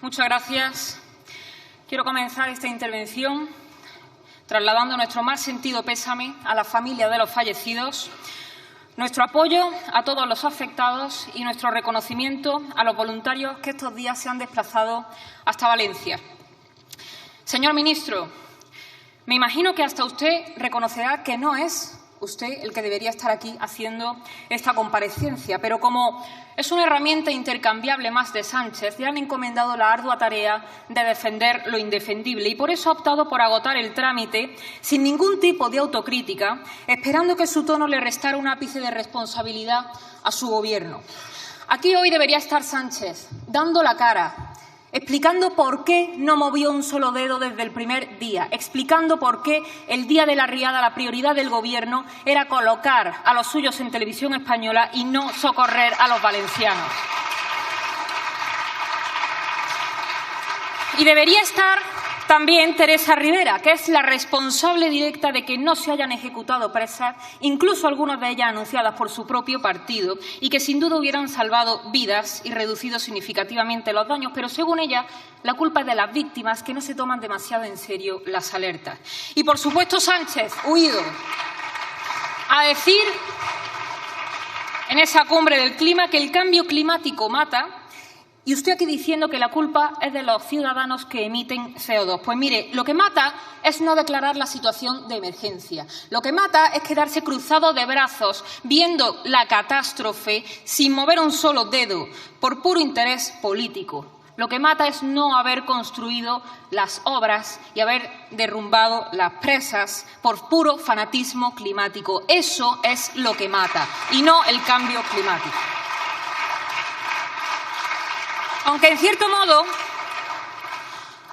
Muchas gracias. Quiero comenzar esta intervención trasladando nuestro más sentido pésame a la familia de los fallecidos, nuestro apoyo a todos los afectados y nuestro reconocimiento a los voluntarios que estos días se han desplazado hasta Valencia. Señor ministro, me imagino que hasta usted reconocerá que no es usted el que debería estar aquí haciendo esta comparecencia, pero como es una herramienta intercambiable más de Sánchez, le han encomendado la ardua tarea de defender lo indefendible y por eso ha optado por agotar el trámite sin ningún tipo de autocrítica, esperando que su tono le restara un ápice de responsabilidad a su Gobierno. Aquí hoy debería estar Sánchez, dando la cara, explicando por qué no movió un solo dedo desde el primer día, explicando por qué el día de la riada la prioridad del Gobierno era colocar a los suyos en Televisión Española y no socorrer a los valencianos. Y debería estar también Teresa Rivera, que es la responsable directa de que no se hayan ejecutado presas, incluso algunas de ellas anunciadas por su propio partido, y que sin duda hubieran salvado vidas y reducido significativamente los daños. Pero según ella, la culpa es de las víctimas, que no se toman demasiado en serio las alertas. Y por supuesto Sánchez, huido a decir en esa cumbre del clima que el cambio climático mata. Y usted aquí diciendo que la culpa es de los ciudadanos que emiten CO2. Pues mire, lo que mata es no declarar la situación de emergencia. Lo que mata es quedarse cruzado de brazos viendo la catástrofe sin mover un solo dedo por puro interés político. Lo que mata es no haber construido las obras y haber derrumbado las presas por puro fanatismo climático. Eso es lo que mata y no el cambio climático. Aunque, en cierto modo,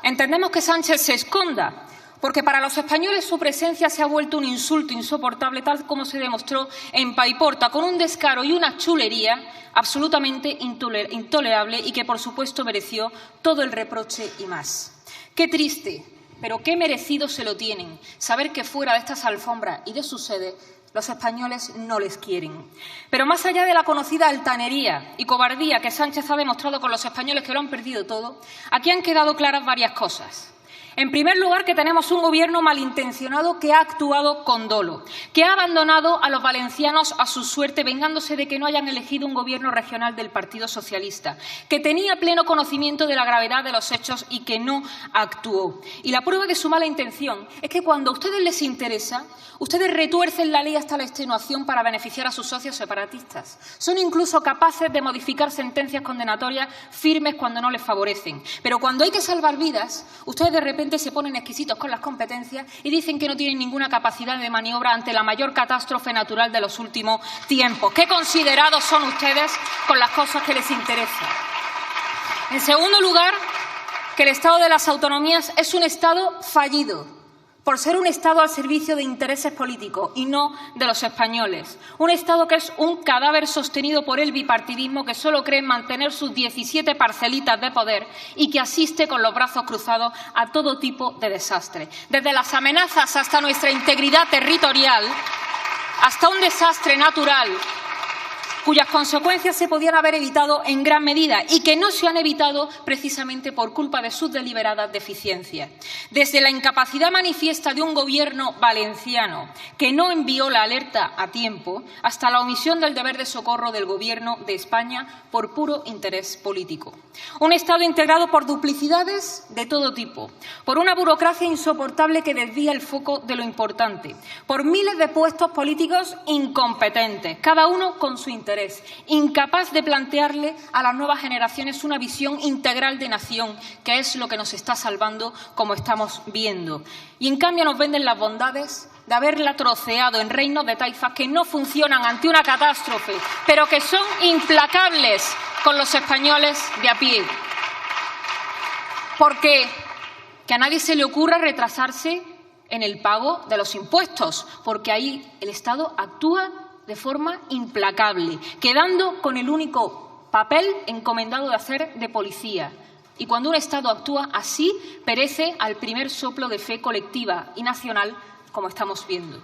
entendemos que Sánchez se esconda, porque para los españoles su presencia se ha vuelto un insulto insoportable, tal como se demostró en Paiporta, con un descaro y una chulería absolutamente intolerable y que, por supuesto, mereció todo el reproche y más. Qué triste, pero qué merecido se lo tienen saber que fuera de estas alfombras y de su sede los españoles no les quieren. Pero más allá de la conocida altanería y cobardía que Sánchez ha demostrado con los españoles que lo han perdido todo, aquí han quedado claras varias cosas. En primer lugar, que tenemos un Gobierno malintencionado que ha actuado con dolo, que ha abandonado a los valencianos a su suerte, vengándose de que no hayan elegido un Gobierno regional del Partido Socialista, que tenía pleno conocimiento de la gravedad de los hechos y que no actuó. Y la prueba de su mala intención es que cuando a ustedes les interesa, ustedes retuercen la ley hasta la extenuación para beneficiar a sus socios separatistas. Son incluso capaces de modificar sentencias condenatorias firmes cuando no les favorecen. Pero cuando hay que salvar vidas, ustedes de repente se ponen exquisitos con las competencias y dicen que no tienen ninguna capacidad de maniobra ante la mayor catástrofe natural de los últimos tiempos. ¿Qué considerados son ustedes con las cosas que les interesan? En segundo lugar, que el Estado de las autonomías es un Estado fallido, por ser un Estado al servicio de intereses políticos y no de los españoles. Un Estado que es un cadáver sostenido por el bipartidismo que solo cree en mantener sus 17 parcelitas de poder y que asiste con los brazos cruzados a todo tipo de desastre. Desde las amenazas hasta nuestra integridad territorial, hasta un desastre natural cuyas consecuencias se podían haber evitado en gran medida y que no se han evitado precisamente por culpa de sus deliberadas deficiencias. Desde la incapacidad manifiesta de un Gobierno valenciano que no envió la alerta a tiempo hasta la omisión del deber de socorro del Gobierno de España por puro interés político. Un Estado integrado por duplicidades de todo tipo, por una burocracia insoportable que desvía el foco de lo importante, por miles de puestos políticos incompetentes, cada uno con su interés, incapaz de plantearle a las nuevas generaciones una visión integral de nación, que es lo que nos está salvando, como estamos viendo. Y en cambio nos venden las bondades de haberla troceado en reinos de taifas que no funcionan ante una catástrofe, pero que son implacables con los españoles de a pie. Porque que a nadie se le ocurra retrasarse en el pago de los impuestos, porque ahí el Estado actúa de forma implacable, quedando con el único papel encomendado de hacer de policía. Y cuando un Estado actúa así, perece al primer soplo de fe colectiva y nacional, como estamos viendo.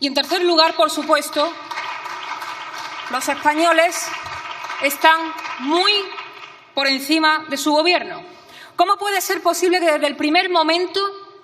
Y en tercer lugar, por supuesto, los españoles están muy por encima de su Gobierno. ¿Cómo puede ser posible que desde el primer momento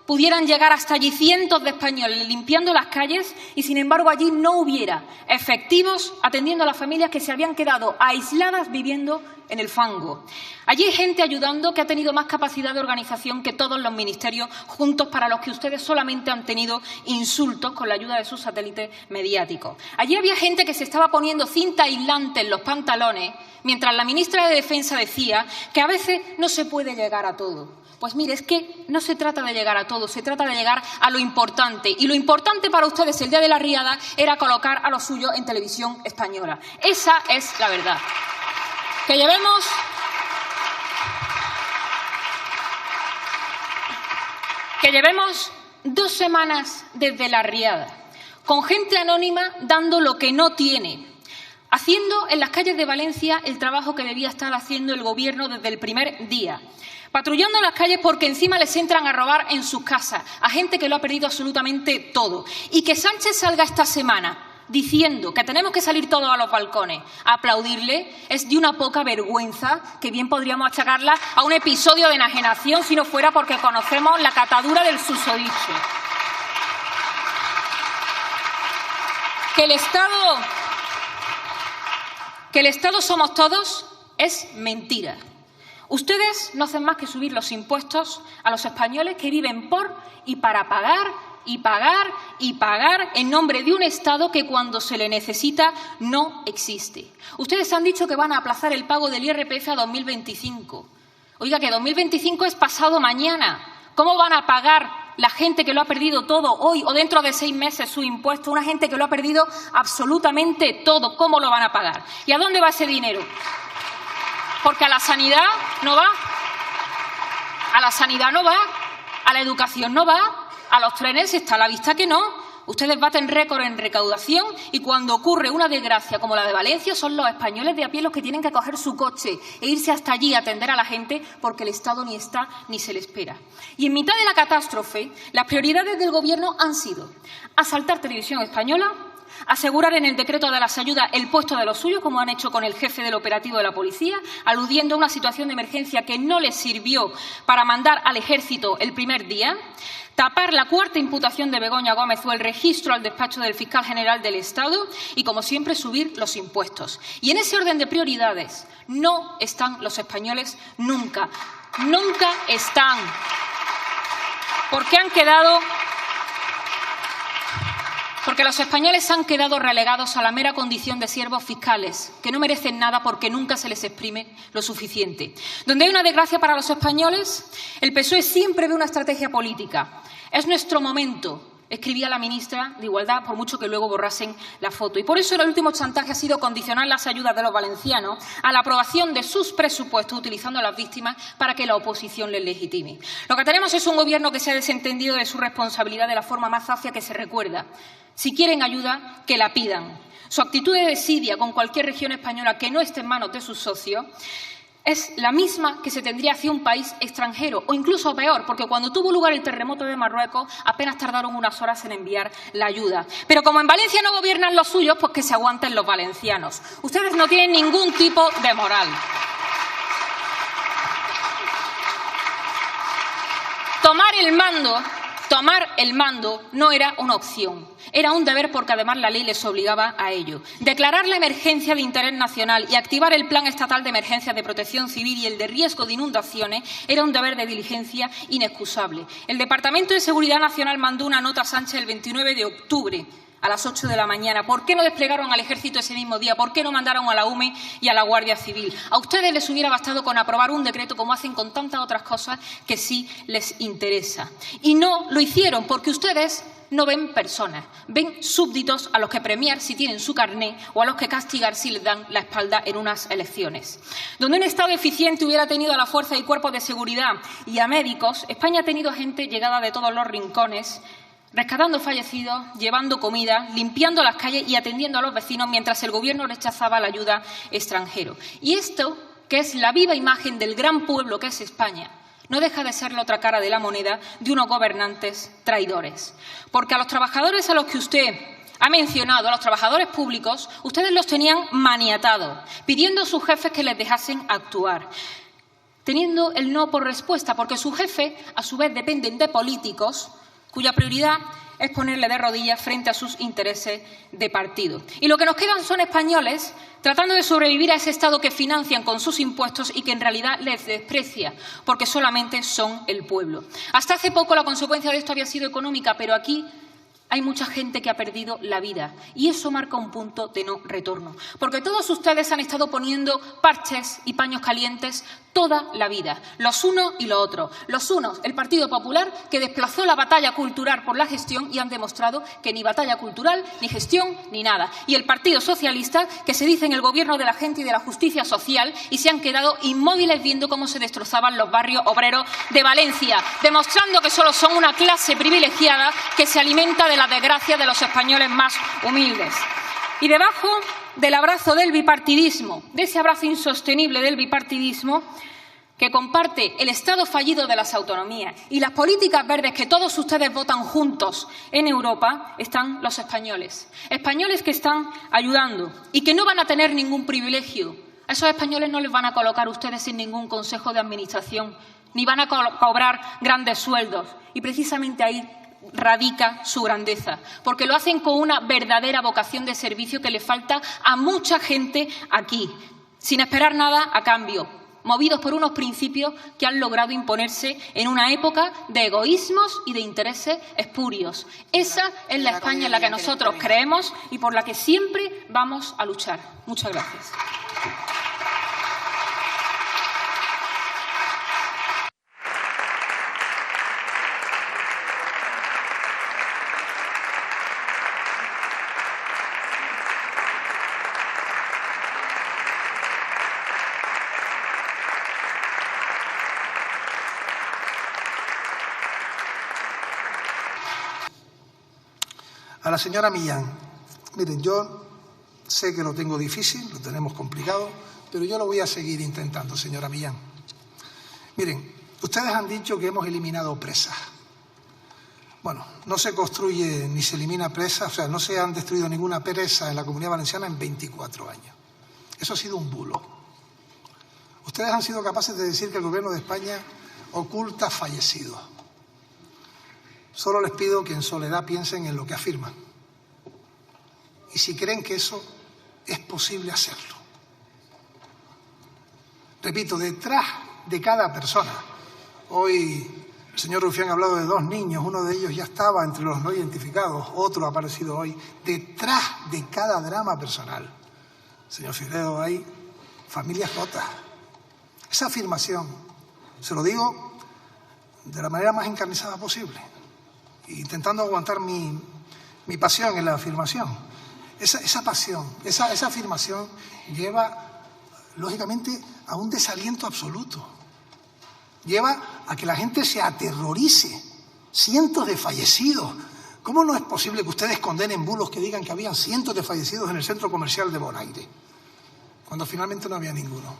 pudieran llegar hasta allí cientos de españoles limpiando las calles y, sin embargo, allí no hubiera efectivos atendiendo a las familias que se habían quedado aisladas viviendo en el fango? Allí hay gente ayudando que ha tenido más capacidad de organización que todos los ministerios juntos, para los que ustedes solamente han tenido insultos con la ayuda de sus satélites mediáticos. Allí había gente que se estaba poniendo cinta aislante en los pantalones, mientras la ministra de Defensa decía que a veces no se puede llegar a todo. Pues mire, es que no se trata de llegar a todo, se trata de llegar a lo importante. Y lo importante para ustedes el día de la riada era colocar a los suyos en televisión española. Esa es la verdad. Que llevemos 2 semanas desde la riada, con gente anónima dando lo que no tiene, haciendo en las calles de Valencia el trabajo que debía estar haciendo el Gobierno desde el primer día. Patrullando las calles porque encima les entran a robar en sus casas a gente que lo ha perdido absolutamente todo. Y que Sánchez salga esta semana diciendo que tenemos que salir todos a los balcones a aplaudirle es de una poca vergüenza, que bien podríamos achacarla a un episodio de enajenación si no fuera porque conocemos la catadura del susodicho. Que el Estado somos todos es mentira. Ustedes no hacen más que subir los impuestos a los españoles que viven por y para pagar y pagar y pagar en nombre de un Estado que cuando se le necesita no existe. Ustedes han dicho que van a aplazar el pago del IRPF a 2025. Oiga, que 2025 es pasado mañana. ¿Cómo van a pagar la gente que lo ha perdido todo hoy o dentro de 6 meses su impuesto? Una gente que lo ha perdido absolutamente todo. ¿Cómo lo van a pagar? ¿Y a dónde va ese dinero? Porque a la sanidad no va, a la sanidad no va, a la educación no va, a los trenes está a la vista que no. Ustedes baten récord en recaudación y cuando ocurre una desgracia como la de Valencia son los españoles de a pie los que tienen que coger su coche e irse hasta allí a atender a la gente porque el Estado ni está ni se le espera. Y en mitad de la catástrofe, las prioridades del Gobierno han sido asaltar Televisión Española, asegurar en el decreto de las ayudas el puesto de los suyos, como han hecho con el jefe del operativo de la policía, aludiendo a una situación de emergencia que no les sirvió para mandar al Ejército el primer día, tapar la 4ª imputación de Begoña Gómez o el registro al despacho del fiscal general del Estado y, como siempre, subir los impuestos. Y en ese orden de prioridades no están los españoles nunca. Nunca están. Porque los españoles han quedado relegados a la mera condición de siervos fiscales, que no merecen nada porque nunca se les exprime lo suficiente. Donde hay una desgracia para los españoles, el PSOE siempre ve una estrategia política. Es nuestro momento, escribía la ministra de Igualdad, por mucho que luego borrasen la foto. Y por eso el último chantaje ha sido condicionar las ayudas de los valencianos a la aprobación de sus presupuestos, utilizando a las víctimas para que la oposición les legitime. Lo que tenemos es un Gobierno que se ha desentendido de su responsabilidad de la forma más zafia que se recuerda. Si quieren ayuda, que la pidan. Su actitud de desidia con cualquier región española que no esté en manos de sus socios es la misma que se tendría hacia un país extranjero, o incluso peor, porque cuando tuvo lugar el terremoto de Marruecos apenas tardaron unas horas en enviar la ayuda. Pero como en Valencia no gobiernan los suyos, pues que se aguanten los valencianos. Ustedes no tienen ningún tipo de moral. Tomar el mando no era una opción, era un deber porque además la ley les obligaba a ello. Declarar la emergencia de interés nacional y activar el Plan Estatal de Emergencias de Protección Civil y el de riesgo de inundaciones era un deber de diligencia inexcusable. El Departamento de Seguridad Nacional mandó una nota a Sánchez el 29 de octubre a las 8 de la mañana. ¿Por qué no desplegaron al Ejército ese mismo día? ¿Por qué no mandaron a la UME y a la Guardia Civil? A ustedes les hubiera bastado con aprobar un decreto, como hacen con tantas otras cosas que sí les interesa. Y no lo hicieron porque ustedes no ven personas, ven súbditos a los que premiar si tienen su carné o a los que castigar si les dan la espalda en unas elecciones. Donde un Estado eficiente hubiera tenido a la fuerza y cuerpos de seguridad y a médicos, España ha tenido gente llegada de todos los rincones, rescatando fallecidos, llevando comida, limpiando las calles y atendiendo a los vecinos mientras el Gobierno rechazaba la ayuda extranjera. Y esto, que es la viva imagen del gran pueblo que es España, no deja de ser la otra cara de la moneda de unos gobernantes traidores. Porque a los trabajadores a los que usted ha mencionado, a los trabajadores públicos, ustedes los tenían maniatados, pidiendo a sus jefes que les dejasen actuar. teniendo el no por respuesta, porque su jefe, a su vez, dependen de políticos cuya prioridad es ponerle de rodillas frente a sus intereses de partido. Y lo que nos quedan son españoles tratando de sobrevivir a ese Estado que financian con sus impuestos y que en realidad les desprecia, porque solamente son el pueblo. Hasta hace poco la consecuencia de esto había sido económica, pero aquí hay mucha gente que ha perdido la vida y eso marca un punto de no retorno. Porque todos ustedes han estado poniendo parches y paños calientes toda la vida, los unos y los otros. Los unos, el Partido Popular, que desplazó la batalla cultural por la gestión y han demostrado que ni batalla cultural, ni gestión, ni nada. Y el Partido Socialista, que se dice en el gobierno de la gente y de la justicia social y se han quedado inmóviles viendo cómo se destrozaban los barrios obreros de Valencia, demostrando que solo son una clase privilegiada que se alimenta de la desgracia de los españoles más humildes. Y debajo del abrazo del bipartidismo, de ese abrazo insostenible del bipartidismo que comparte el Estado fallido de las autonomías y las políticas verdes que todos ustedes votan juntos en Europa, están los españoles. Españoles que están ayudando y que no van a tener ningún privilegio. A esos españoles no les van a colocar ustedes en ningún consejo de administración, ni van a cobrar grandes sueldos. Y precisamente ahí radica su grandeza, porque lo hacen con una verdadera vocación de servicio que le falta a mucha gente aquí, sin esperar nada a cambio, movidos por unos principios que han logrado imponerse en una época de egoísmos y de intereses espurios. Esa es la España en la que nosotros creemos y por la que siempre vamos a luchar. Muchas gracias. A la señora Millán, miren, yo sé que lo tengo difícil, lo tenemos complicado, pero yo lo voy a seguir intentando, señora Millán. Miren, ustedes han dicho que hemos eliminado presas. Bueno, no se construye ni se elimina presas, o sea, no se han destruido ninguna presa en la Comunidad Valenciana en 24 años. Eso ha sido un bulo. Ustedes han sido capaces de decir que el Gobierno de España oculta fallecidos. Solo les pido que en soledad piensen en lo que afirman. Y si creen que eso es posible hacerlo. Repito, detrás de cada persona. Hoy el señor Rufián ha hablado de 2 niños, uno de ellos ya estaba entre los no identificados, otro ha aparecido hoy. Detrás de cada drama personal, señor Figueredo, hay familias rotas. Esa afirmación, se lo digo de la manera más encarnizada posible, intentando aguantar mi pasión en la afirmación. Esa pasión, esa afirmación lleva, lógicamente, a un desaliento absoluto. Lleva a que la gente se aterrorice. Cientos de fallecidos. ¿Cómo no es posible que ustedes condenen bulos que digan que habían cientos de fallecidos en el centro comercial de Bonaire, cuando finalmente no había ninguno?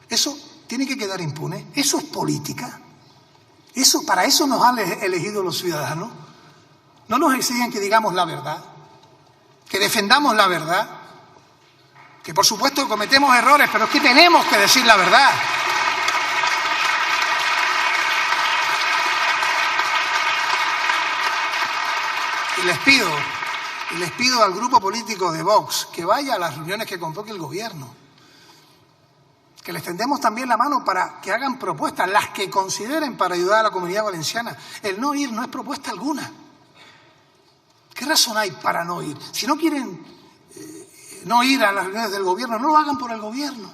Eso tiene que quedar impune. Eso es política. Para eso nos han elegido los ciudadanos. No nos exigen que digamos la verdad, que defendamos la verdad, que por supuesto cometemos errores, pero es que tenemos que decir la verdad. Y les pido al grupo político de Vox que vaya a las reuniones que convoque el Gobierno, que les tendemos también la mano para que hagan propuestas, las que consideren para ayudar a la Comunidad Valenciana. El no ir no es propuesta alguna. ¿Qué razón hay para no ir? Si no quieren no ir a las reuniones del Gobierno, no lo hagan por el Gobierno.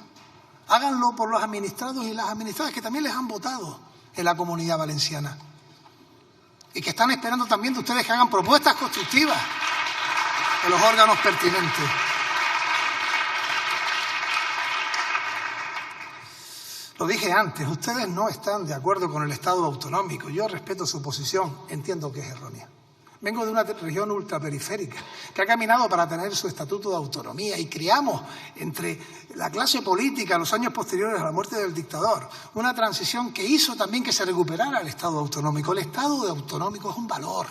Háganlo por los administrados y las administradas que también les han votado en la Comunidad Valenciana. Y que están esperando también de ustedes que hagan propuestas constructivas en los órganos pertinentes. Lo dije antes, ustedes no están de acuerdo con el Estado autonómico. Yo respeto su posición, entiendo que es errónea. Vengo de una región ultraperiférica que ha caminado para tener su estatuto de autonomía y creamos entre la clase política en los años posteriores a la muerte del dictador una transición que hizo también que se recuperara el Estado autonómico. El Estado autonómico es un valor.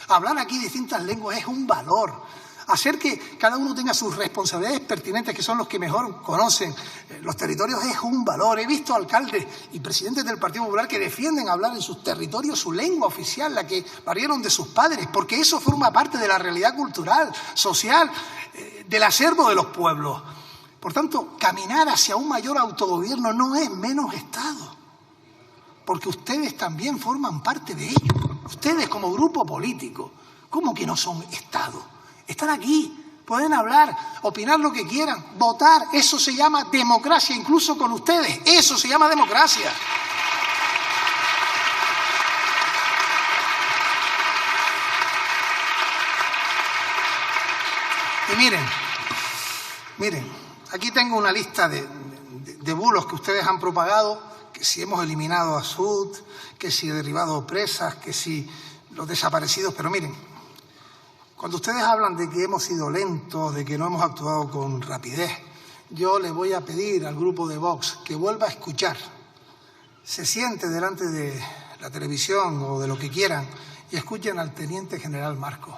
Hablar aquí distintas lenguas es un valor. Hacer que cada uno tenga sus responsabilidades pertinentes, que son los que mejor conocen los territorios, es un valor. He visto alcaldes y presidentes del Partido Popular que defienden hablar en sus territorios su lengua oficial, la que parieron de sus padres, porque eso forma parte de la realidad cultural, social, del acervo de los pueblos. Por tanto, caminar hacia un mayor autogobierno no es menos Estado, porque ustedes también forman parte de ello. Ustedes como grupo político, ¿cómo que no son Estado? Están aquí, pueden hablar, opinar lo que quieran, votar. Eso se llama democracia, incluso con ustedes. Eso se llama democracia. Y miren, aquí tengo una lista de bulos que ustedes han propagado, que si hemos eliminado a Sud, que si he derribado presas, que si los desaparecidos, pero miren, cuando ustedes hablan de que hemos sido lentos, de que no hemos actuado con rapidez, yo le voy a pedir al grupo de Vox que vuelva a escuchar, se siente delante de la televisión o de lo que quieran y escuchen al teniente general Marcos,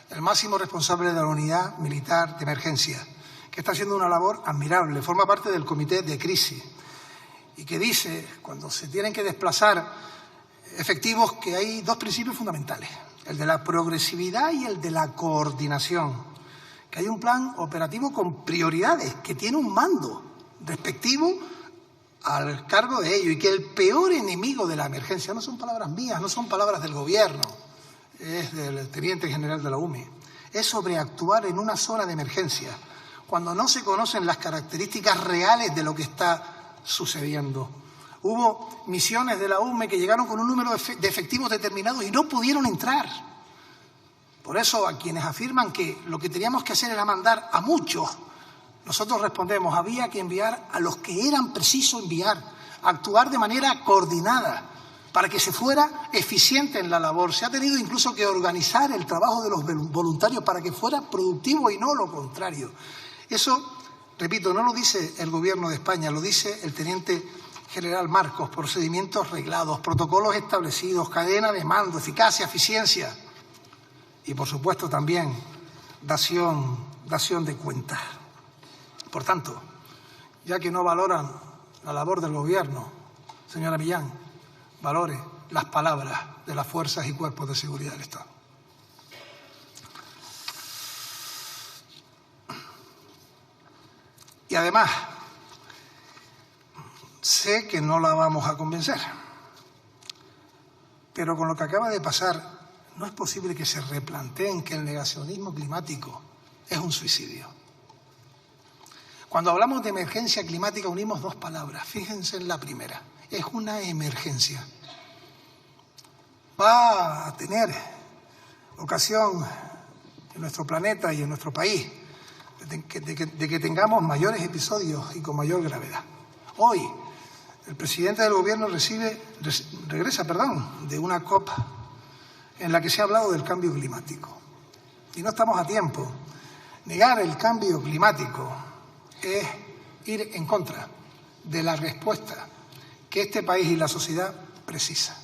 el máximo responsable de la unidad militar de emergencia, que está haciendo una labor admirable, forma parte del comité de crisis y que dice, cuando se tienen que desplazar efectivos, que hay dos principios fundamentales: el de la progresividad y el de la coordinación, que hay un plan operativo con prioridades, que tiene un mando respectivo al cargo de ello, y que el peor enemigo de la emergencia, no son palabras mías, no son palabras del gobierno, es del teniente general de la UME, es sobreactuar en una zona de emergencia, cuando no se conocen las características reales de lo que está sucediendo. Hubo misiones de la UME que llegaron con un número de efectivos determinados y no pudieron entrar. Por eso, a quienes afirman que lo que teníamos que hacer era mandar a muchos, nosotros respondemos, había que enviar a los que eran preciso enviar, actuar de manera coordinada para que se fuera eficiente en la labor. Se ha tenido incluso que organizar el trabajo de los voluntarios para que fuera productivo y no lo contrario. Eso, repito, no lo dice el Gobierno de España, lo dice el teniente general Marcos: procedimientos reglados, protocolos establecidos, cadena de mando, eficacia, eficiencia y, por supuesto, también dación de cuentas. Por tanto, ya que no valoran la labor del Gobierno, señora Millán, valore las palabras de las fuerzas y cuerpos de seguridad del Estado. Y además, sé que no la vamos a convencer, pero con lo que acaba de pasar, no es posible que se replanteen que el negacionismo climático es un suicidio. Cuando hablamos de emergencia climática unimos dos palabras. Fíjense en la primera. Es una emergencia. Va a tener ocasión en nuestro planeta y en nuestro país de que tengamos mayores episodios y con mayor gravedad. Hoy, el presidente del Gobierno regresa de una COP en la que se ha hablado del cambio climático. Y no estamos a tiempo. Negar el cambio climático es ir en contra de la respuesta que este país y la sociedad precisa.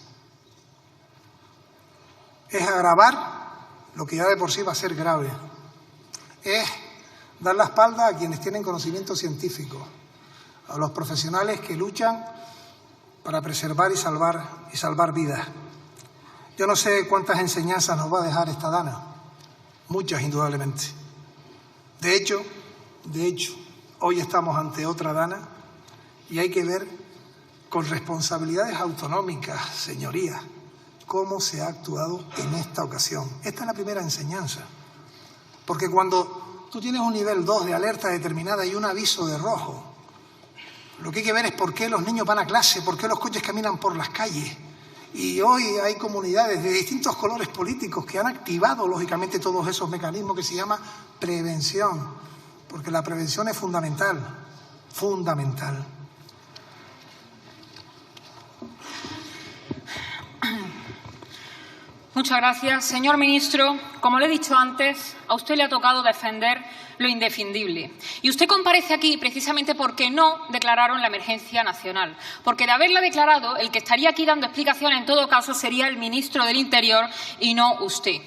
Es agravar lo que ya de por sí va a ser grave. Es dar la espalda a quienes tienen conocimiento científico, a los profesionales que luchan para preservar y salvar vidas. Yo no sé cuántas enseñanzas nos va a dejar esta Dana, muchas indudablemente. De hecho, hoy estamos ante otra Dana y hay que ver con responsabilidades autonómicas, señorías, cómo se ha actuado en esta ocasión. Esta es la primera enseñanza, porque cuando tú tienes un nivel 2 de alerta determinada y un aviso de rojo, lo que hay que ver es por qué los niños van a clase, por qué los coches caminan por las calles. Y hoy hay comunidades de distintos colores políticos que han activado, lógicamente, todos esos mecanismos que se llama prevención, porque la prevención es fundamental. Muchas gracias. Señor ministro, como le he dicho antes, a usted le ha tocado defender lo indefendible. Y usted comparece aquí precisamente porque no declararon la emergencia nacional. Porque de haberla declarado, el que estaría aquí dando explicaciones en todo caso sería el ministro del Interior y no usted.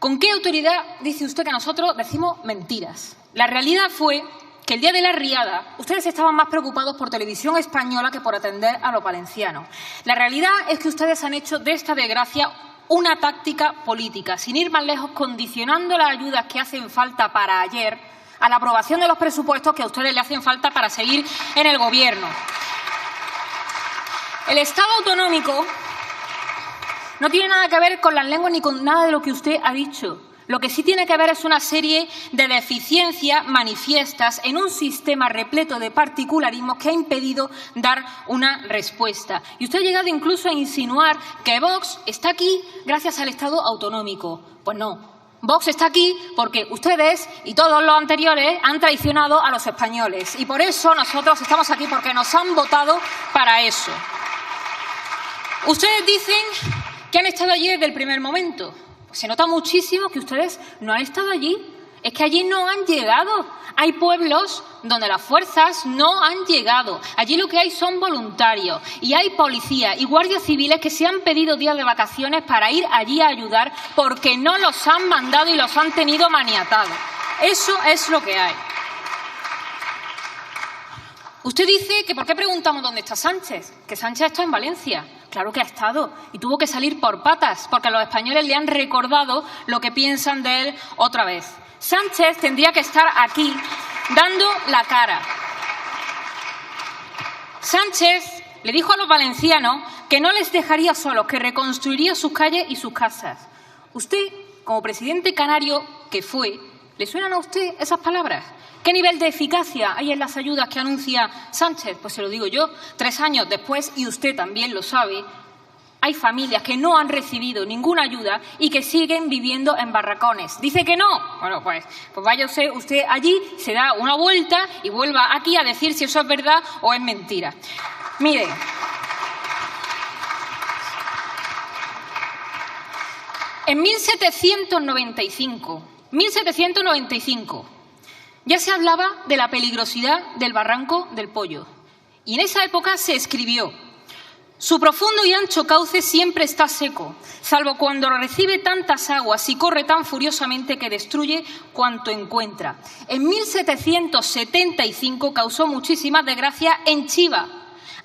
¿Con qué autoridad dice usted que nosotros decimos mentiras? La realidad fue que el día de la riada ustedes estaban más preocupados por Televisión Española que por atender a los valencianos. La realidad es que ustedes han hecho de esta desgracia una táctica política, sin ir más lejos, condicionando las ayudas que hacen falta para ayer a la aprobación de los presupuestos que a ustedes le hacen falta para seguir en el Gobierno. El Estado autonómico no tiene nada que ver con las lenguas ni con nada de lo que usted ha dicho. Lo que sí tiene que ver es una serie de deficiencias manifiestas en un sistema repleto de particularismos que ha impedido dar una respuesta. Y usted ha llegado incluso a insinuar que Vox está aquí gracias al Estado autonómico. Pues no. Vox está aquí porque ustedes y todos los anteriores han traicionado a los españoles. Y por eso nosotros estamos aquí, porque nos han votado para eso. Ustedes dicen que han estado allí desde el primer momento. Pues se nota muchísimo que ustedes no han estado allí. Es que allí no han llegado. Hay pueblos donde las fuerzas no han llegado. Allí lo que hay son voluntarios. Y hay policías y guardias civiles que se han pedido días de vacaciones para ir allí a ayudar porque no los han mandado y los han tenido maniatados. Eso es lo que hay. Usted dice que ¿por qué preguntamos dónde está Sánchez? Que Sánchez está en Valencia. Claro que ha estado y tuvo que salir por patas porque los españoles le han recordado lo que piensan de él otra vez. Sánchez tendría que estar aquí dando la cara. Sánchez le dijo a los valencianos que no les dejaría solos, que reconstruiría sus calles y sus casas. Usted, como presidente canario que fue, ¿le suenan a usted esas palabras? ¿Qué nivel de eficacia hay en las ayudas que anuncia Sánchez? Pues se lo digo yo, 3 años después, y usted también lo sabe, hay familias que no han recibido ninguna ayuda y que siguen viviendo en barracones. ¿Dice que no? Bueno, pues vaya usted allí, se da una vuelta y vuelva aquí a decir si eso es verdad o es mentira. Mire, en 1795, ya se hablaba de la peligrosidad del barranco del Pollo. Y en esa época se escribió: su profundo y ancho cauce siempre está seco, salvo cuando recibe tantas aguas y corre tan furiosamente que destruye cuanto encuentra. En 1775 causó muchísimas desgracias en Chiva.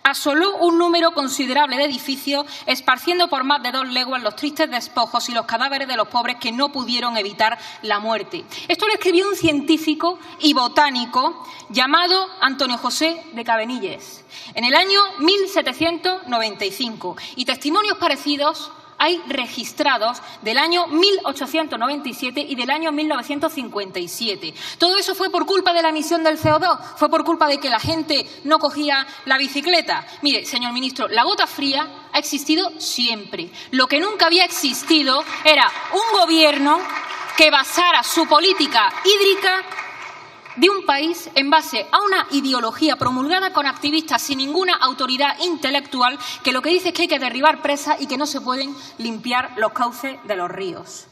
Asoló un número considerable de edificios, esparciendo por más de 2 leguas los tristes despojos y los cadáveres de los pobres que no pudieron evitar la muerte. Esto lo escribió un científico y botánico llamado Antonio José de Cabanilles en el año 1795. Y testimonios parecidos hay registrados del año 1897 y del año 1957. Todo eso fue por culpa de la emisión del CO2, fue por culpa de que la gente no cogía la bicicleta. Mire, señor ministro, la gota fría ha existido siempre. Lo que nunca había existido era un gobierno que basara su política hídrica de un país en base a una ideología promulgada con activistas sin ninguna autoridad intelectual que lo que dice es que hay que derribar presas y que no se pueden limpiar los cauces de los ríos.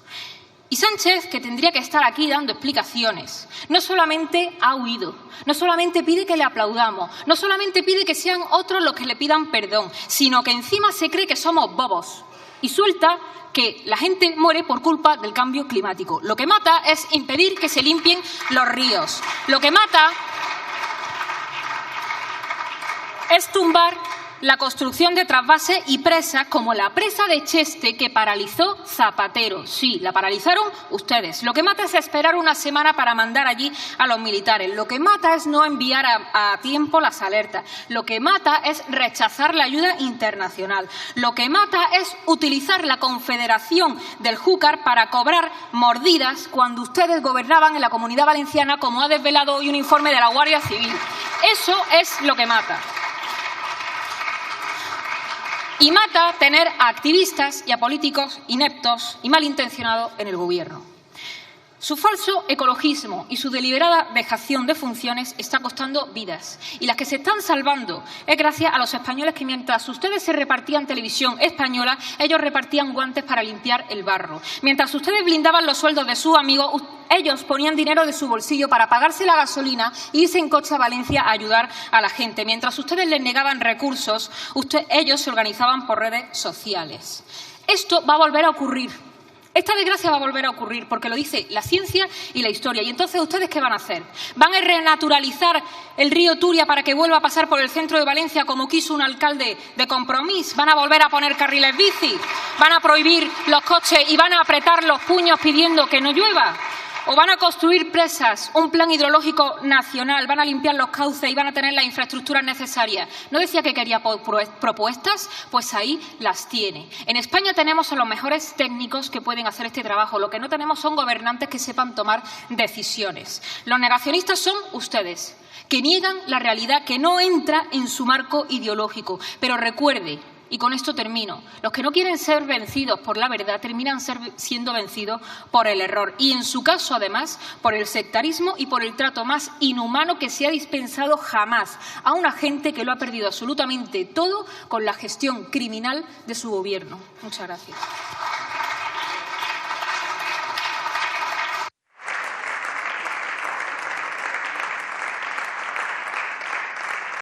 Y Sánchez, que tendría que estar aquí dando explicaciones, no solamente ha huido, no solamente pide que le aplaudamos, no solamente pide que sean otros los que le pidan perdón, sino que encima se cree que somos bobos y suelta que la gente muere por culpa del cambio climático. Lo que mata es impedir que se limpien los ríos. Lo que mata es tumbar la construcción de trasvases y presas como la presa de Cheste que paralizó Zapatero. Sí, la paralizaron ustedes. Lo que mata es esperar una semana para mandar allí a los militares. Lo que mata es no enviar a tiempo las alertas. Lo que mata es rechazar la ayuda internacional. Lo que mata es utilizar la Confederación del Júcar para cobrar mordidas cuando ustedes gobernaban en la Comunidad Valenciana, como ha desvelado hoy un informe de la Guardia Civil. Eso es lo que mata. Y mata tener a activistas y a políticos ineptos y malintencionados en el Gobierno. Su falso ecologismo y su deliberada dejación de funciones está costando vidas. Y las que se están salvando es gracias a los españoles que mientras ustedes se repartían televisión española, ellos repartían guantes para limpiar el barro. Mientras ustedes blindaban los sueldos de sus amigos, ellos ponían dinero de su bolsillo para pagarse la gasolina e irse en coche a Valencia a ayudar a la gente. Mientras ustedes les negaban recursos, ellos se organizaban por redes sociales. Esto va a volver a ocurrir. Esta desgracia va a volver a ocurrir porque lo dice la ciencia y la historia. Y entonces, ¿ustedes qué van a hacer? ¿Van a renaturalizar el río Turia para que vuelva a pasar por el centro de Valencia como quiso un alcalde de Compromís? ¿Van a volver a poner carriles bici? ¿Van a prohibir los coches y van a apretar los puños pidiendo que no llueva? ¿O van a construir presas, un plan hidrológico nacional, van a limpiar los cauces y van a tener las infraestructuras necesarias? ¿No decía que quería propuestas? Pues ahí las tiene. En España tenemos a los mejores técnicos que pueden hacer este trabajo. Lo que no tenemos son gobernantes que sepan tomar decisiones. Los negacionistas son ustedes, que niegan la realidad, que no entra en su marco ideológico. Pero recuerde, y con esto termino, los que no quieren ser vencidos por la verdad terminan siendo vencidos por el error. Y en su caso, además, por el sectarismo y por el trato más inhumano que se ha dispensado jamás a una gente que lo ha perdido absolutamente todo con la gestión criminal de su gobierno. Muchas gracias.